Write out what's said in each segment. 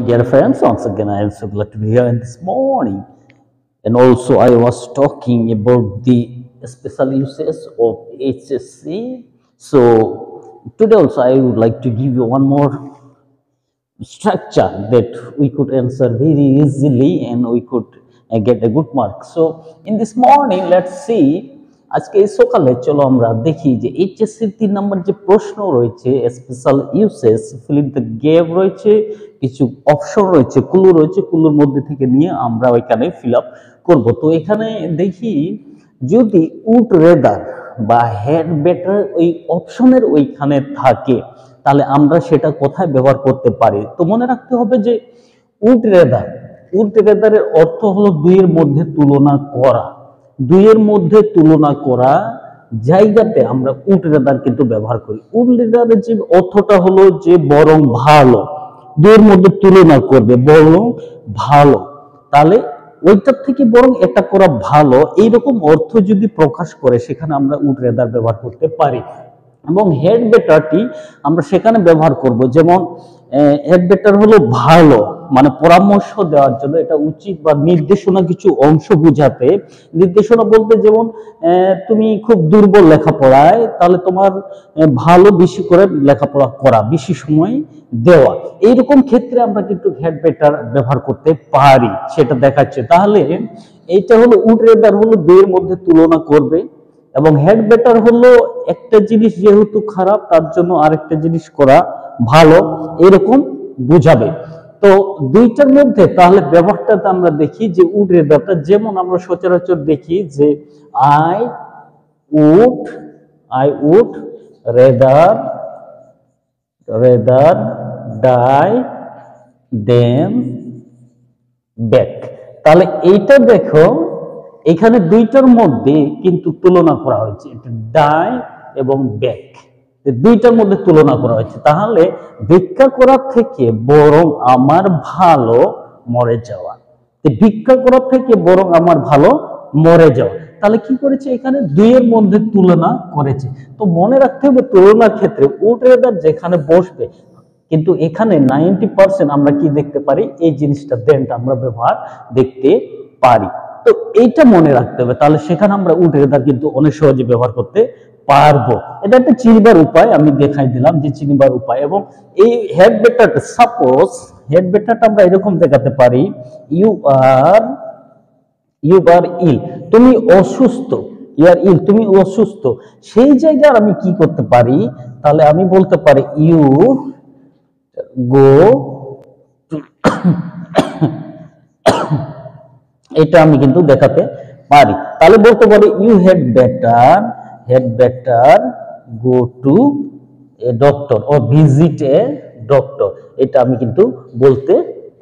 Dear friends, once again I am so glad to be here in this morning. And also I was talking about the special uses of HSC. So today also I would like to give you one more structure that we could answer very easily and we could get a good mark. So in this morning, let's see আজকে এই সকালে চলো আমরা দেখি যে HSC 3 নম্বর যে প্রশ্ন রয়েছে special uses fill in the gap রয়েছে, কিছু অপশন রয়েছে, ক্লু রয়েছে, ক্লুর মধ্যে থেকে নিয়ে আমরা ওইখানে ফিল আপ করব। তো এখানে দেখি যদি উড রেদার বা হেড বেটার ওই অপশনের ওইখানে থাকে তাহলে আমরা সেটা কোথায় ব্যবহার করতে পারি। তো মনে রাখতে হবে যে উড রেদারের অর্থ হলো দুইয়ের মধ্যে তুলনা করা, দুইয়ের মধ্যে তুলনা করা জায়গাতে আমরা উড রেদার কিন্তু ব্যবহার করি। উড রেদারের যে অর্থটা হলো যে বরং ভালো, দুইয়ের মধ্যে তুলনা করবে বরং ভালো, তাহলে ওইটার থেকে বরং এটা করা ভালো, এইরকম অর্থ যদি প্রকাশ করে সেখানে আমরা উড রেদার ব্যবহার করতে পারি। এবং হেড বেটারটি আমরা সেখানে ব্যবহার করব, যেমন হেড বেটার হলো ভালো, মানে পরামর্শ দেওয়ার জন্য, এটা উচিত বা নির্দেশনা কিছু অংশ বুঝাতে। নির্দেশনা বলতে যেমন তুমি খুব দুর্বল লেখাপড়ায়, তাহলে তোমার ভালো বেশি করে লেখাপড়া করা, বেশি সময় দেওয়া, এইরকম ক্ষেত্রে আমরা কিন্তু হেড বেটার ব্যবহার করতে পারি, সেটা দেখাচ্ছে। তাহলে এইটা হলো উড রেদার হলো দুইয়ের মধ্যে তুলনা করবে, এবং হেড বেটার হলো একটা জিনিস যেহেতু খারাপ তার জন্য আরেকটা জিনিস করা ভালো, এরকম বুঝাবে। তো দুইটার মধ্যে তাহলে ব্যবহারটা আমরা দেখি যে উড রেদারটা, যেমন আমরা সচরাচর দেখি যে I would rather die than back. তাহলে এইটা দেখো এখানে দুইটার মধ্যে কিন্তু তুলনা করা হয়েছে, এটা ডাই এবং ব্যাক, দুইটার মধ্যে তুলনা করা হয়েছে। তাহলে ভিক্ষা করার থেকে বরং আমার ভালো মরে যাওয়া, ভিক্ষা করার থেকে বরং আমার ভালো মরে যাওয়া, তাহলে কি করেছে এখানে দুইয়ের মধ্যে তুলনা করেছে। তো মনে রাখতে হবে তুলনার ক্ষেত্রে উড রেদার যেখানে বসবে, কিন্তু এখানে 90% আমরা কি দেখতে পারি, এই জিনিসটা দেনটা আমরা ব্যবহার দেখতে পারি। তো এইটা মনে রাখতে হবে, তাহলে সেখানে আমরা উড রেদার কিন্তু অনেক সহজে ব্যবহার করতে পারবো। এটা একটা চিনবার উপায় আমি দেখাই দিলাম, যে চিনবার উপায়। এবং এই হেড বেটারটা, সাপোজ হেড বেটারটা আমরা এরকম দেখাতে পারি, ইউ আর ইল, তুমি অসুস্থ, ইয়ার ইল, তুমি অসুস্থ, সেই জায়গায় আমি কি করতে পারি, তাহলে আমি বলতে পারি ইউ গো এটা আমি কিন্তু দেখাতে পারি। তাহলে বলতে পারি you had better go to a doctor or visit a doctor, এটা আমি কিন্তু বলতে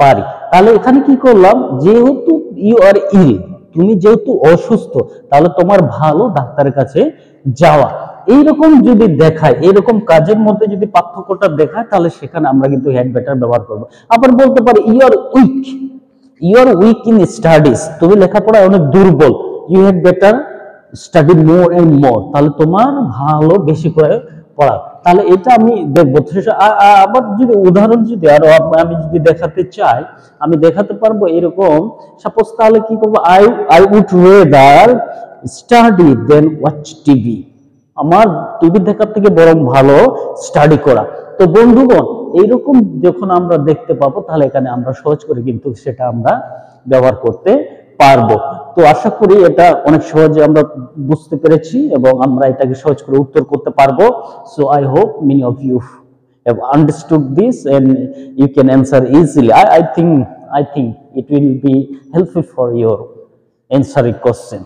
পারি। তাহলে এখানে কি করলাম, যেহেতু ইউ আর ইল, তুমি যেহেতু অসুস্থ, তাহলে তোমার ভালো ডাক্তারের কাছে যাওয়া, এইরকম যদি দেখায়, এইরকম কাজের মধ্যে যদি পার্থক্যটা দেখায়, তাহলে সেখানে আমরা কিন্তু হেড বেটার ব্যবহার করব। আবার বলতে পারি you are weak in studies, তুমি লেখাপড়ায় অনেক দুর্বল, you had better study more and more, তাহলে তোমার ভালো বেশি করে পড়া। তাহলে এটা আমি দেখবো। আবার যদি উদাহরণ যদি আরো আমি যদি দেখাতে চাই, আমি দেখাতে পারবো এরকম। সাপোজ তাহলে কি করবো, I would rather study than watch TV, আমার টিভি দেখার থেকে বরং ভালো স্টাডি করা। তো বন্ধুগণ, এইরকম যখন আমরা দেখতে পাবো, তাহলে এখানে আমরা সহজ করে কিন্তু সেটা আমরা ব্যবহার করতে পারবো। তো আশা করি এটা অনেক সহজে আমরা বুঝতে পেরেছি এবং আমরা এটাকে সহজ করে উত্তর করতে পারবো। So I hope many of you have understood this and you can answer easily. I think it will be helpful for your answering question.